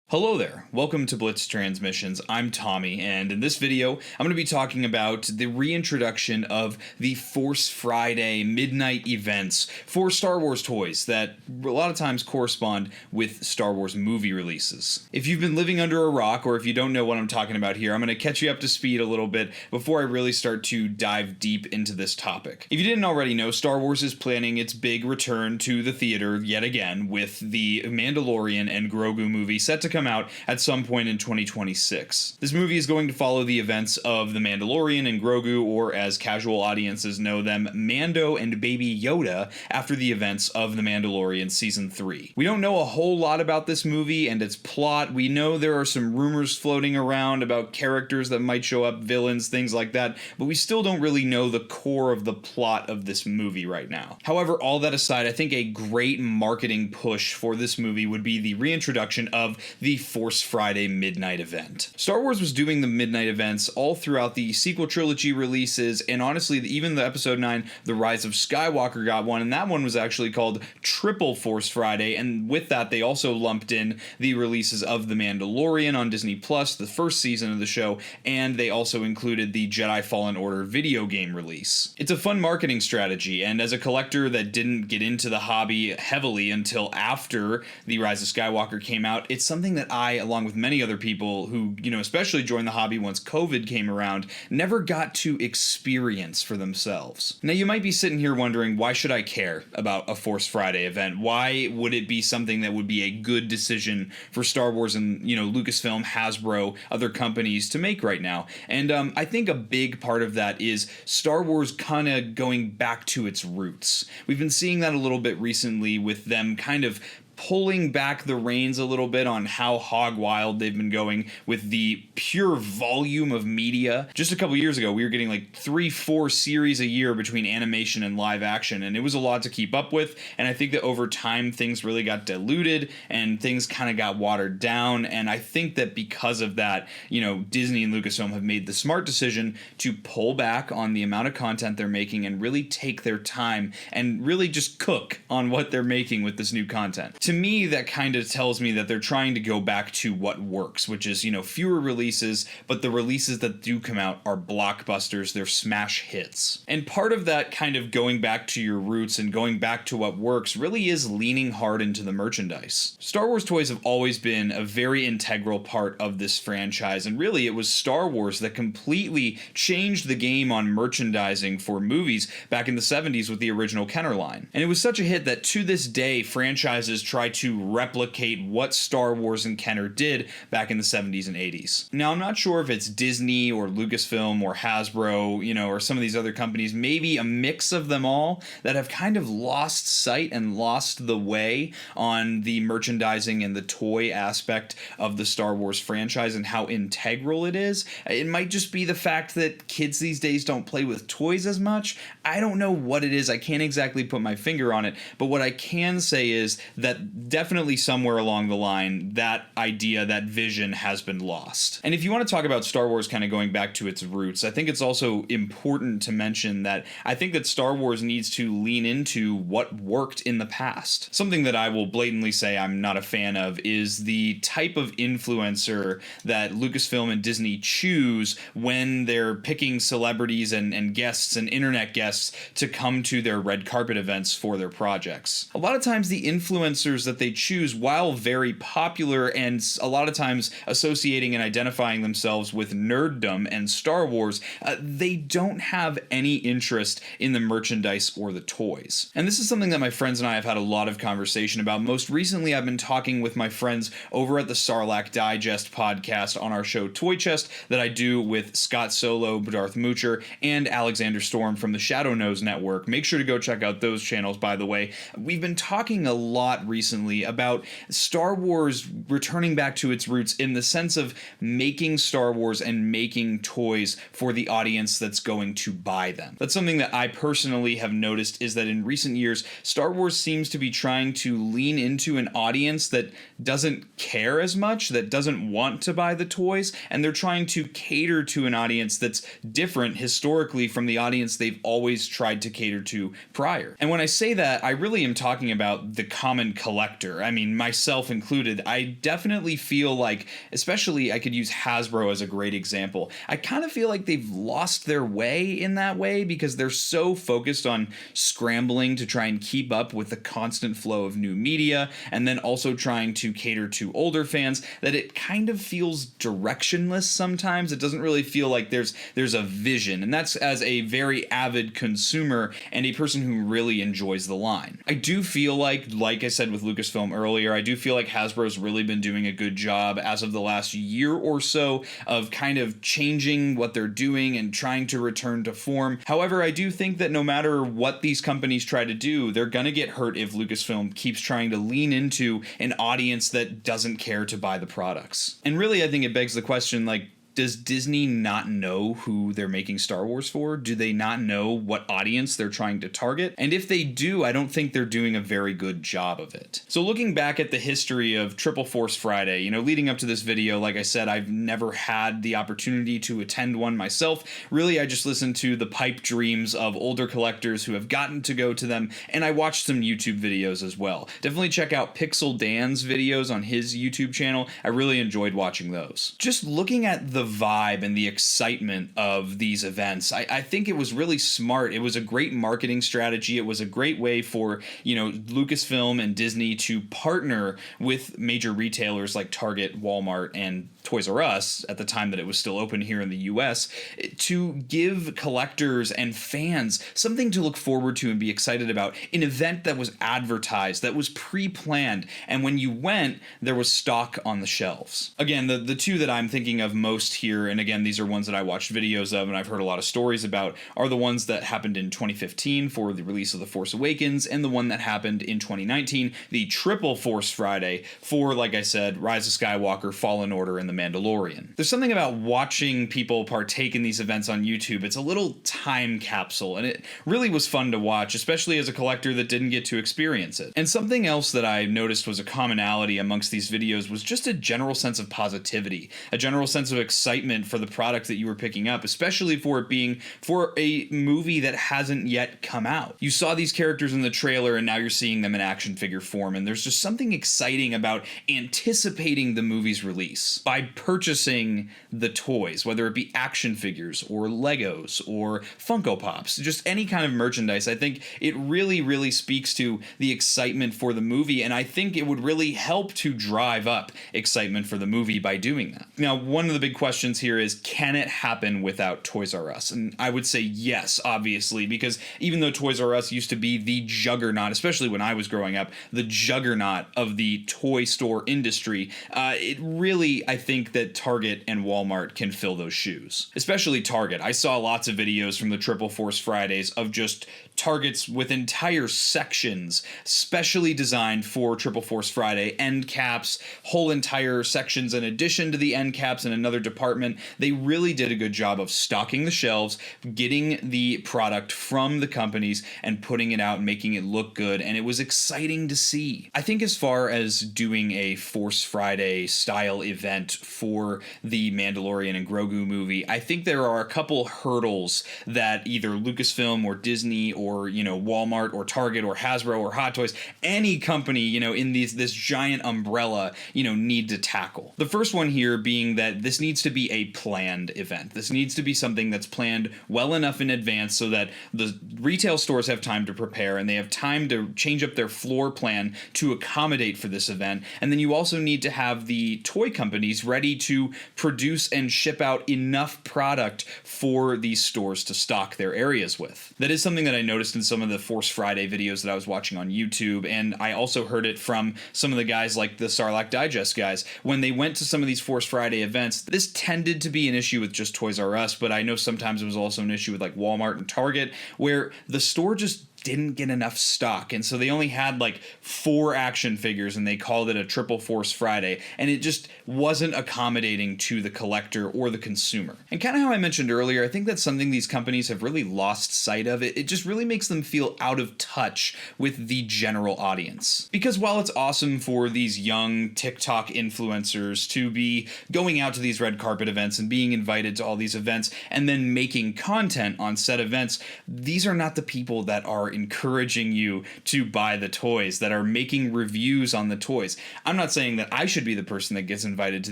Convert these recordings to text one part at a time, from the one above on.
Hello there, welcome to Blitz Transmissions. I'm Tommy, and in this video, I'm going to be talking about the reintroduction of the Force Friday midnight events for Star Wars toys that a lot of times correspond with Star Wars movie releases. If you've been living under a rock, or if you don't know what I'm talking about here, I'm going to catch you up to speed a little bit before I really start to dive deep into this topic. If you didn't already know, Star Wars is planning its big return to the theater yet again with the Mandalorian and Grogu movie set to come out at some point in 2026. This movie is going to follow the events of The Mandalorian and Grogu, or as casual audiences know them, Mando and Baby Yoda, after the events of The Mandalorian Season 3. We don't know a whole lot about this movie and its plot. We know there are some rumors floating around about characters that might show up, villains, things like that, but we still don't really know the core of the plot of this movie right now. However, all that aside, I think a great marketing push for this movie would be the reintroduction of the Force Friday midnight event. Star Wars was doing the midnight events all throughout the sequel trilogy releases, and honestly, even the Episode 9, The Rise of Skywalker got one, and that one was actually called Triple Force Friday, and with that, they also lumped in the releases of The Mandalorian on Disney+, the first season of the show, and they also included the Jedi Fallen Order video game release. It's a fun marketing strategy, and as a collector that didn't get into the hobby heavily until after The Rise of Skywalker came out, it's something that I, along with many other people who, especially joined the hobby once COVID came around, never got to experience for themselves. Now, you might be sitting here wondering, why should I care about a Force Friday event? Why would it be something that would be a good decision for Star Wars and, Lucasfilm, Hasbro, other companies to make right now? And I think a big part of that is Star Wars kind of going back to its roots. We've been seeing that a little bit recently with them kind of pulling back the reins a little bit on how hog wild they've been going with the pure volume of media. Just a couple years ago, we were getting like 3-4 series a year between animation and live action, and it was a lot to keep up with, and I think that over time things really got diluted and things kind of got watered down, and I think that because of that, Disney and Lucasfilm have made the smart decision to pull back on the amount of content they're making and really take their time and really just cook on what they're making with this new content. To me, that kind of tells me that they're trying to go back to what works, which is, fewer releases, but the releases that do come out are blockbusters, they're smash hits. And part of that kind of going back to your roots and going back to what works really is leaning hard into the merchandise. Star Wars toys have always been a very integral part of this franchise, and really it was Star Wars that completely changed the game on merchandising for movies back in the 70s with the original Kenner line. And it was such a hit that to this day, franchises try to replicate what Star Wars and Kenner did back in the 70s and 80s. Now, I'm not sure if it's Disney or Lucasfilm or Hasbro, or some of these other companies, maybe a mix of them all, that have kind of lost sight and lost the way on the merchandising and the toy aspect of the Star Wars franchise and how integral it is. It might just be the fact that kids these days don't play with toys as much. I don't know what it is. I can't exactly put my finger on it, but what I can say is that definitely somewhere along the line, that idea, that vision has been lost. And if you want to talk about Star Wars kind of going back to its roots, I think it's also important to mention that I think that Star Wars needs to lean into what worked in the past. Something that I will blatantly say I'm not a fan of is the type of influencer that Lucasfilm and Disney choose when they're picking celebrities and guests and internet guests to come to their red carpet events for their projects. A lot of times the influencers that they choose, while very popular and a lot of times associating and identifying themselves with nerddom and Star Wars, they don't have any interest in the merchandise or the toys. And this is something that my friends and I have had a lot of conversation about. Most recently, I've been talking with my friends over at the Sarlacc Digest podcast on our show Toy Chest that I do with Scott Solo, Darth Moocher, and Alexander Storm from the Shadow Nose Network. Make sure to go check out those channels, by the way. We've been talking a lot recently recently about Star Wars returning back to its roots in the sense of making Star Wars and making toys for the audience that's going to buy them. That's something that I personally have noticed, is that in recent years, Star Wars seems to be trying to lean into an audience that doesn't care as much, that doesn't want to buy the toys, and they're trying to cater to an audience that's different historically from the audience they've always tried to cater to prior. And when I say that, I really am talking about the common collector. I mean, myself included. I definitely feel like, especially I could use Hasbro as a great example, I kind of feel like they've lost their way in that way because they're so focused on scrambling to try and keep up with the constant flow of new media, and then also trying to cater to older fans, that it kind of feels directionless sometimes. It doesn't really feel like there's a vision, and that's as a very avid consumer and a person who really enjoys the line. I do feel like I said with Lucasfilm earlier, I do feel like Hasbro's really been doing a good job as of the last year or so of kind of changing what they're doing and trying to return to form. However, I do think that no matter what these companies try to do, they're gonna get hurt if Lucasfilm keeps trying to lean into an audience that doesn't care to buy the products. And really, I think it begs the question, like, does Disney not know who they're making Star Wars for? Do they not know what audience they're trying to target? And if they do, I don't think they're doing a very good job of it. So looking back at the history of Triple Force Friday, leading up to this video, like I said, I've never had the opportunity to attend one myself. Really, I just listened to the pipe dreams of older collectors who have gotten to go to them, and I watched some YouTube videos as well. Definitely check out Pixel Dan's videos on his YouTube channel. I really enjoyed watching those. Just looking at the vibe and the excitement of these events, I think it was really smart. It was a great marketing strategy. It was a great way for, Lucasfilm and Disney to partner with major retailers like Target, Walmart, and Toys R Us at the time that it was still open here in the US, to give collectors and fans something to look forward to and be excited about. An event that was advertised, that was pre-planned, and when you went, there was stock on the shelves. Again, the two that I'm thinking of most here, and again, these are ones that I watched videos of and I've heard a lot of stories about, are the ones that happened in 2015 for the release of The Force Awakens, and the one that happened in 2019, the Triple Force Friday for, like I said, Rise of Skywalker, Fallen Order, and The Mandalorian. There's something about watching people partake in these events on YouTube. It's a little time capsule, and it really was fun to watch, especially as a collector that didn't get to experience it. And something else that I noticed was a commonality amongst these videos was just a general sense of positivity, a general sense of excitement for the product that you were picking up, especially for it being for a movie that hasn't yet come out. You saw these characters in the trailer, and now you're seeing them in action figure form, and there's just something exciting about anticipating the movie's release by purchasing the toys, whether it be action figures or Legos or Funko Pops, just any kind of merchandise. I think it really, really speaks to the excitement for the movie, and I think it would really help to drive up excitement for the movie by doing that. Now, one of the big questions here is, can it happen without Toys R Us? And I would say yes, obviously, because even though Toys R Us used to be the juggernaut, especially when I was growing up, the juggernaut of the toy store industry, it really, I think that Target and Walmart can fill those shoes. Especially Target. I saw lots of videos from the Triple Force Fridays of just Targets with entire sections specially designed for Triple Force Friday, end caps, whole entire sections in addition to the end caps in another department. They really did a good job of stocking the shelves, getting the product from the companies, and putting it out and making it look good, and it was exciting to see. I think as far as doing a Force Friday style event for the Mandalorian and Grogu movie, I think there are a couple hurdles that either Lucasfilm or Disney or Walmart or Target or Hasbro or Hot Toys, any company in this giant umbrella need to tackle. The first one here being that this needs to be a planned event. This needs to be something that's planned well enough in advance so that the retail stores have time to prepare and they have time to change up their floor plan to accommodate for this event. And then you also need to have the toy companies ready to produce and ship out enough product for these stores to stock their areas with. That is something that I noticed in some of the Force Friday videos that I was watching on YouTube, and I also heard it from some of the guys like the Sarlacc Digest guys. When they went to some of these Force Friday events, this tended to be an issue with just Toys R Us, but I know sometimes it was also an issue with like Walmart and Target, where the store just didn't get enough stock, and so they only had like 4 action figures and they called it a Triple Force Friday, and it just wasn't accommodating to the collector or the consumer. And kind of how I mentioned earlier, I think that's something these companies have really lost sight of. It just really makes them feel out of touch with the general audience. Because while it's awesome for these young TikTok influencers to be going out to these red carpet events and being invited to all these events and then making content on said events, these are not the people that are encouraging you to buy the toys, that are making reviews on the toys. I'm not saying that I should be the person that gets invited to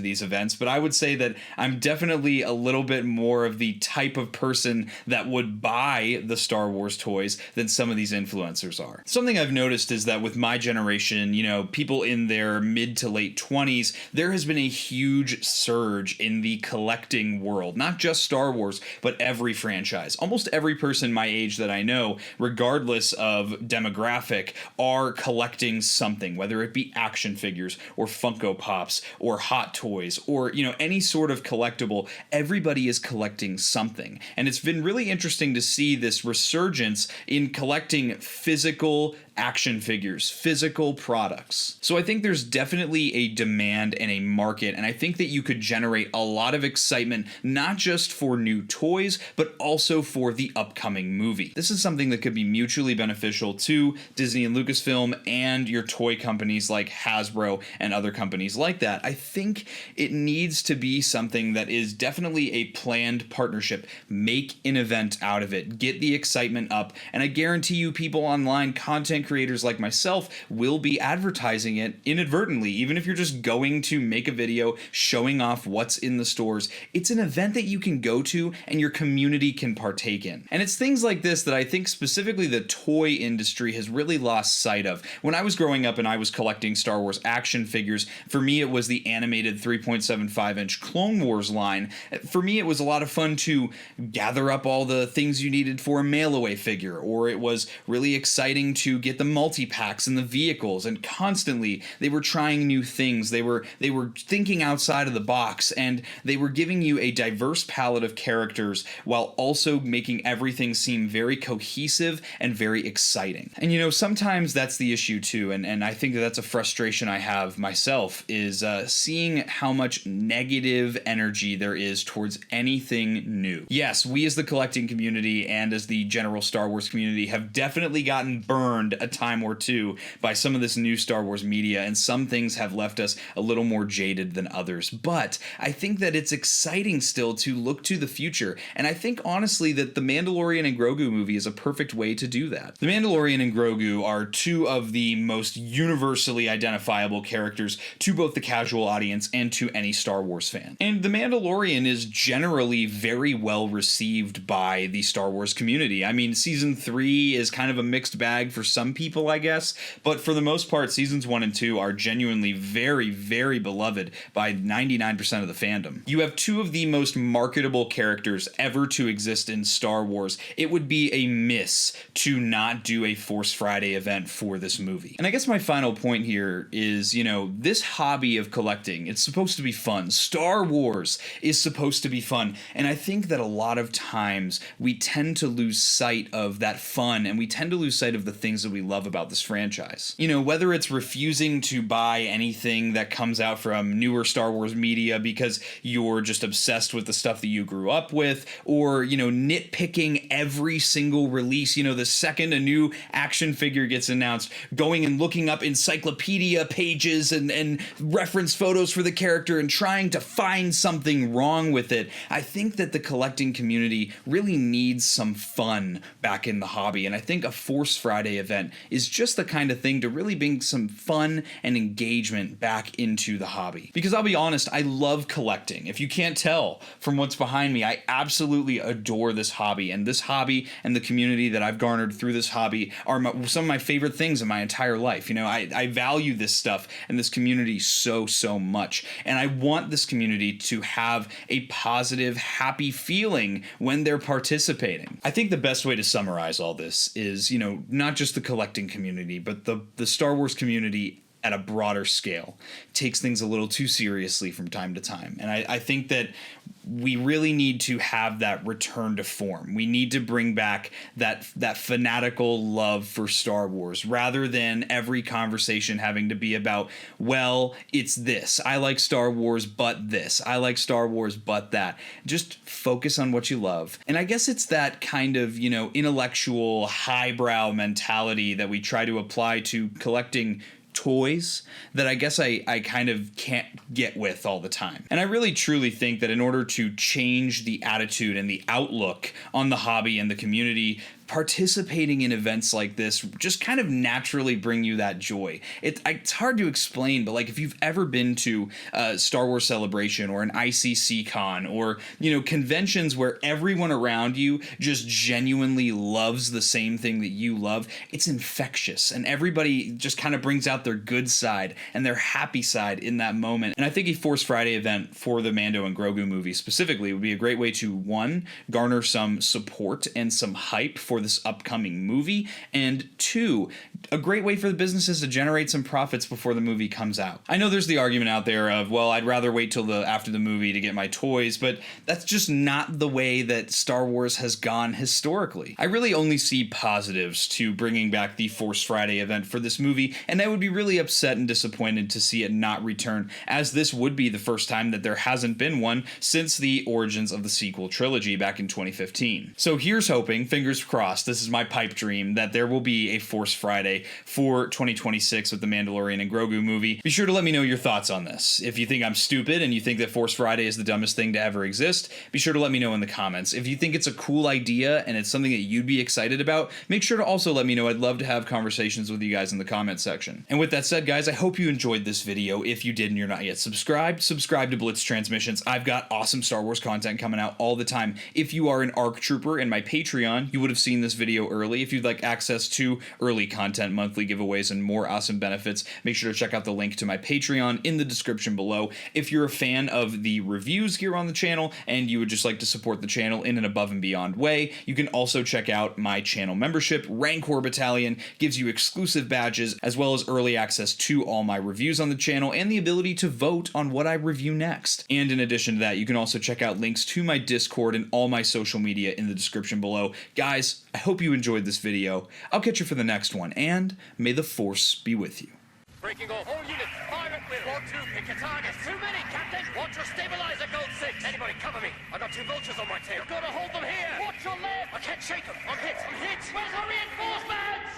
these events, but I would say that I'm definitely a little bit more of the type of person that would buy the Star Wars toys than some of these influencers are. Something I've noticed is that with my generation, you know, people in their mid to late 20s, there has been a huge surge in the collecting world, not just Star Wars, but every franchise. Almost every person my age that I know, regardless of demographic, are collecting something, whether it be action figures or Funko Pops or Hot Toys or, you know, any sort of collectible. Everybody is collecting something. And it's been really interesting to see this resurgence in collecting physical action figures, physical products. So I think there's definitely a demand and a market, and I think that you could generate a lot of excitement, not just for new toys, but also for the upcoming movie. This is something that could be mutually beneficial to Disney and Lucasfilm and your toy companies like Hasbro and other companies like that. I think it needs to be something that is definitely a planned partnership. Make an event out of it. Get the excitement up, and I guarantee you people online, content creators like myself, will be advertising it inadvertently. Even if you're just going to make a video showing off what's in the stores, it's an event that you can go to and your community can partake in. And it's things like this that I think specifically the toy industry has really lost sight of. When I was growing up and I was collecting Star Wars action figures, for me it was the animated 3.75-inch Clone Wars line. For me it was a lot of fun to gather up all the things you needed for a mail-away figure, or it was really exciting to get the multi-packs and the vehicles, and constantly they were trying new things. They were thinking outside of the box, and they were giving you a diverse palette of characters while also making everything seem very cohesive and very exciting. And you know, sometimes that's the issue too, and I think that that's a frustration I have myself, is seeing how much negative energy there is towards anything new. Yes, we as the collecting community and as the general Star Wars community have definitely gotten burned a time or two by some of this new Star Wars media, and some things have left us a little more jaded than others. But I think that it's exciting still to look to the future, and I think honestly that the Mandalorian and Grogu movie is a perfect way to do that. The Mandalorian and Grogu are two of the most universally identifiable characters to both the casual audience and to any Star Wars fan. And the Mandalorian is generally very well received by the Star Wars community. I mean, season 3 is kind of a mixed bag for some people, I guess, but for the most part, seasons 1 and 2 are genuinely very, very beloved by 99% of the fandom. You have two of the most marketable characters ever to exist in Star Wars. It would be a miss to not do a Force Friday event for this movie. And I guess my final point here is, you know, this hobby of collecting, it's supposed to be fun. Star Wars is supposed to be fun, and I think that a lot of times we tend to lose sight of that fun, and we tend to lose sight of the things that we love about this franchise. You know, whether it's refusing to buy anything that comes out from newer Star Wars media because you're just obsessed with the stuff that you grew up with, or, you know, nitpicking every single release. You know, the second a new action figure gets announced, going and looking up encyclopedia pages and reference photos for the character and trying to find something wrong with it. I think that the collecting community really needs some fun back in the hobby, and I think a Force Friday event is just the kind of thing to really bring some fun and engagement back into the hobby. Because I'll be honest, I love collecting. If you can't tell from what's behind me, I absolutely adore this hobby, and this hobby and the community that I've garnered through this hobby are some of my favorite things in my entire life. You know, I value this stuff and this community so much, and I want this community to have a positive, happy feeling when they're participating. I think the best way to summarize all this is, you know, not just the collecting community, but the Star Wars community at a broader scale, takes things a little too seriously from time to time. And I think that we really need to have that return to form. We need to bring back that fanatical love for Star Wars, rather than every conversation having to be about, well, it's this. I like Star Wars, but this. I like Star Wars, but that. Just focus on what you love. And I guess it's that kind of, intellectual, highbrow mentality that we try to apply to collecting toys that I guess I kind of can't get with all the time. And I really truly think that in order to change the attitude and the outlook on the hobby and the community, participating in events like this just kind of naturally bring you that joy. It's hard to explain, but like if you've ever been to a Star Wars Celebration or an ICC con or, conventions where everyone around you just genuinely loves the same thing that you love, it's infectious and everybody just kind of brings out their good side and their happy side in that moment. And I think a Force Friday event for the Mando and Grogu movie specifically would be a great way to, one, garner some support and some hype for this upcoming movie, and two, a great way for the businesses to generate some profits before the movie comes out. I know there's the argument out there of, well, I'd rather wait till after the movie to get my toys, but that's just not the way that Star Wars has gone historically. I really only see positives to bringing back the Force Friday event for this movie, and I would be really upset and disappointed to see it not return, as this would be the first time that there hasn't been one since the origins of the sequel trilogy back in 2015. So here's hoping, fingers crossed, this is my pipe dream, that there will be a Force Friday for 2026 with the Mandalorian and Grogu movie. Be sure to let me know your thoughts on this. If you think I'm stupid and you think that Force Friday is the dumbest thing to ever exist, be sure to let me know in the comments. If you think it's a cool idea and it's something that you'd be excited about, make sure to also let me know. I'd love to have conversations with you guys in the comment section. And with that said, guys, I hope you enjoyed this video. If you did and you're not yet subscribed, subscribe to Blitz Transmissions. I've got awesome Star Wars content coming out all the time. If you are an ARC Trooper in my Patreon, you would have seen this video early. If you'd like access to early content, monthly giveaways, and more awesome benefits, make sure to check out the link to my Patreon in the description below. If you're a fan of the reviews here on the channel and you would just like to support the channel in an above and beyond way, you can also check out my channel membership. Rancor Battalion gives you exclusive badges as well as early access to all my reviews on the channel and the ability to vote on what I review next. And in addition to that, you can also check out links to my Discord and all my social media in the description below. Guys, I hope you enjoyed this video. I'll catch you for the next one, and may the Force be with you. Breaking off. All units, fire at will. 1-2, pick a target. Too many, Captain. Watch your stabilizer, Gold 6. Anybody cover me. I got 2 vultures on my tail. Gotta hold them here. Watch your left. I can't shake them. I'm hit. Where's our reinforcements?